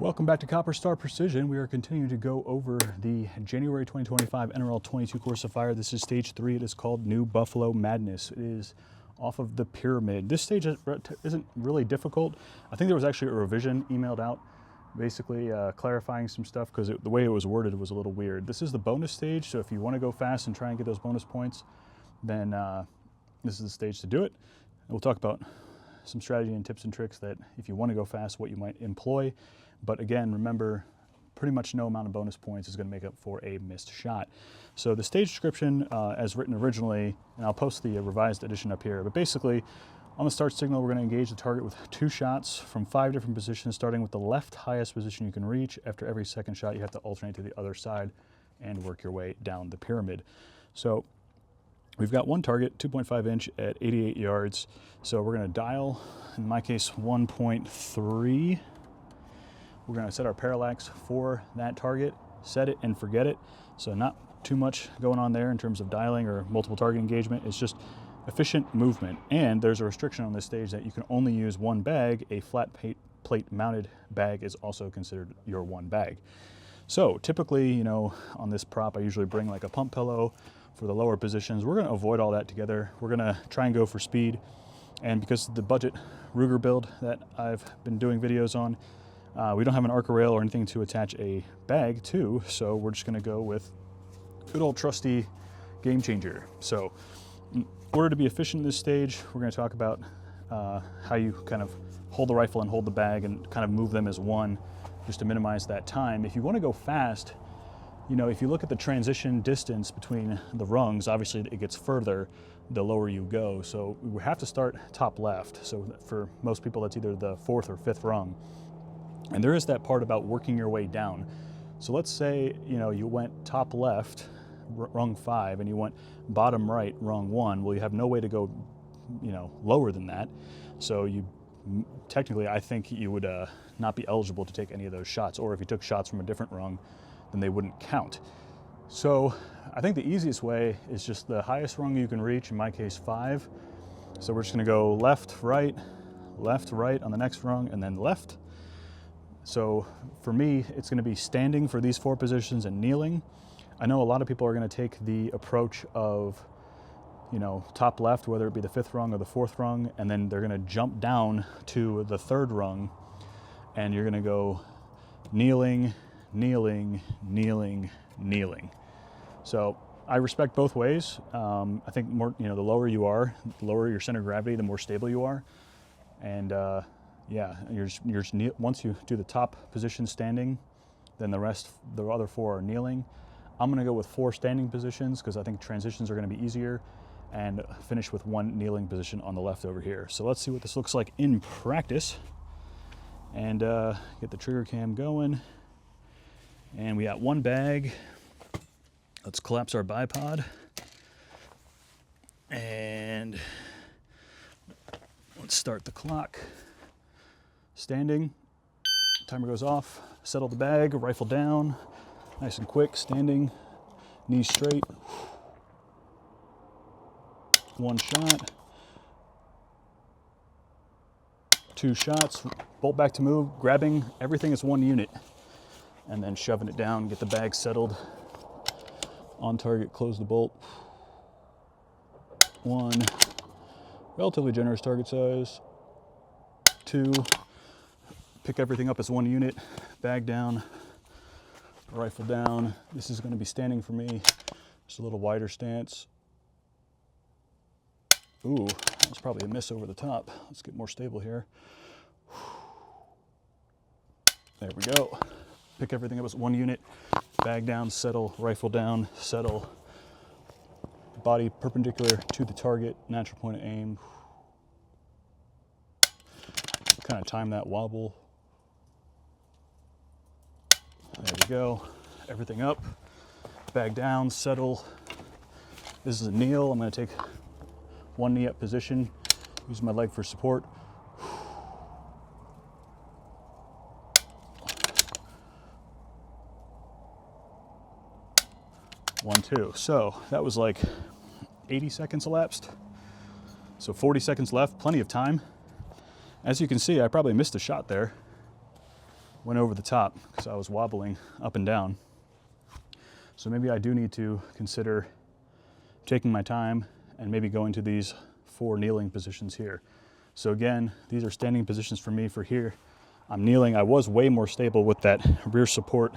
Welcome back to Copper Star Precision. We are continuing to go over the January 2025 NRL22 course of fire. This is stage 3. It is called New Buffalo Madness. It is off of the pyramid. This stage isn't really difficult. I think there was actually a revision emailed out, basically clarifying some stuff because the way it was worded was a little weird. This is the bonus stage, so if you want to go fast and try and get those bonus points, then this is the stage to do it. And we'll talk about some strategy and tips and tricks that if you want to go fast, what you might employ. But again, remember, pretty much no amount of bonus points is going to make up for a missed shot. So the stage description, as written originally, and I'll post the revised edition up here, but basically, on the start signal, we're going to engage the target with 2 shots from 5 different positions, starting with the left highest position you can reach. After every second shot, you have to alternate to the other side and work your way down the pyramid. So we've got one target, 2.5 inch at 88 yards. So we're going to dial, in my case, 1.3. We're going to set our parallax for that target, set it and forget it. So not too much going on there in terms of dialing or multiple target engagement. It's just efficient movement. And there's a restriction on this stage that you can only use one bag. A flat plate mounted bag is also considered your one bag. So typically, you know, on this prop, I usually bring like a pump pillow for the lower positions. We're going to avoid all that together. We're going to try and go for speed. And because of the budget Ruger build that I've been doing videos on, we don't have an Arca rail or anything to attach a bag to, so we're just going to go with good old trusty Game Changer. So in order to be efficient in this stage, we're going to talk about how you kind of hold the rifle and hold the bag and kind of move them as one, just to minimize that time. If you want to go fast, you know, if you look at the transition distance between the rungs, obviously it gets further the lower you go. So we have to start top left. So for most people, that's either the 4th or 5th rung. And there is that part about working your way down. So let's say, you know, you went top left, rung 5, and you went bottom right, rung 1. Well, you have no way to go, you know, lower than that. So you technically, I think you would not be eligible to take any of those shots. Or if you took shots from a different rung, then they wouldn't count. So I think the easiest way is just the highest rung you can reach, in my case 5. So we're just gonna go left, right on the next rung, and then left. So for me, it's going to be standing for these 4 positions and kneeling. I know a lot of people are going to take the approach of, you know, top left, whether it be the 5th rung or the 4th rung, and then they're going to jump down to the 3rd rung, and you're going to go kneeling, kneeling, kneeling, kneeling. So I respect both ways. I think more, you know, the lower you are, the lower your center of gravity, the more stable you are. And yeah, once you do the top position standing, then the other 4 are kneeling. I'm gonna go with 4 standing positions because I think transitions are gonna be easier, and finish with 1 kneeling position on the left over here. So let's see what this looks like in practice, and get the trigger cam going. And we got 1 bag. Let's collapse our bipod. And let's start the clock. Standing, timer goes off, settle the bag, rifle down, nice and quick, standing, knees straight. 1 shot, 2 shots, bolt back to move, grabbing everything as 1 unit, and then shoving it down, get the bag settled, on target, close the bolt. 1, relatively generous target size. 2, pick everything up as 1 unit, bag down, rifle down. This is going to be standing for me, just a little wider stance. Ooh, that was probably a miss over the top. Let's get more stable here. There we go. Pick everything up as 1 unit, bag down, settle, rifle down, settle. Body perpendicular to the target, natural point of aim. Kind of time that wobble. There we go. Everything up, bag down, settle. This is a kneel. I'm going to take 1 knee up position, use my leg for support. 1, 2. So that was like 80 seconds elapsed. So 40 seconds left, plenty of time. As you can see, I probably missed a shot there. went over the top because I was wobbling up and down. So maybe I do need to consider taking my time and maybe going to these 4 kneeling positions here. So again, these are standing positions for me for here. I'm kneeling. I was way more stable with that rear support,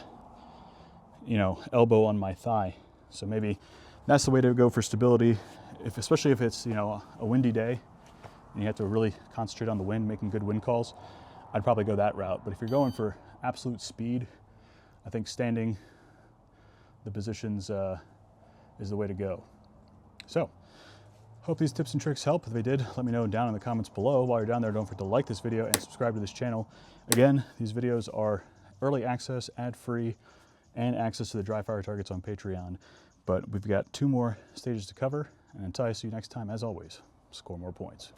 you know, elbow on my thigh. So maybe that's the way to go for stability, especially if it's, you know, a windy day and you have to really concentrate on the wind, making good wind calls. I'd probably go that route. But if you're going for absolute speed, I think standing the positions is the way to go. So, hope these tips and tricks help. If they did, let me know down in the comments below. While you're down there, don't forget to like this video and subscribe to this channel. Again, these videos are early access, ad-free, and access to the dry fire targets on Patreon. But we've got 2 more stages to cover. And until I see you next time, as always, score more points.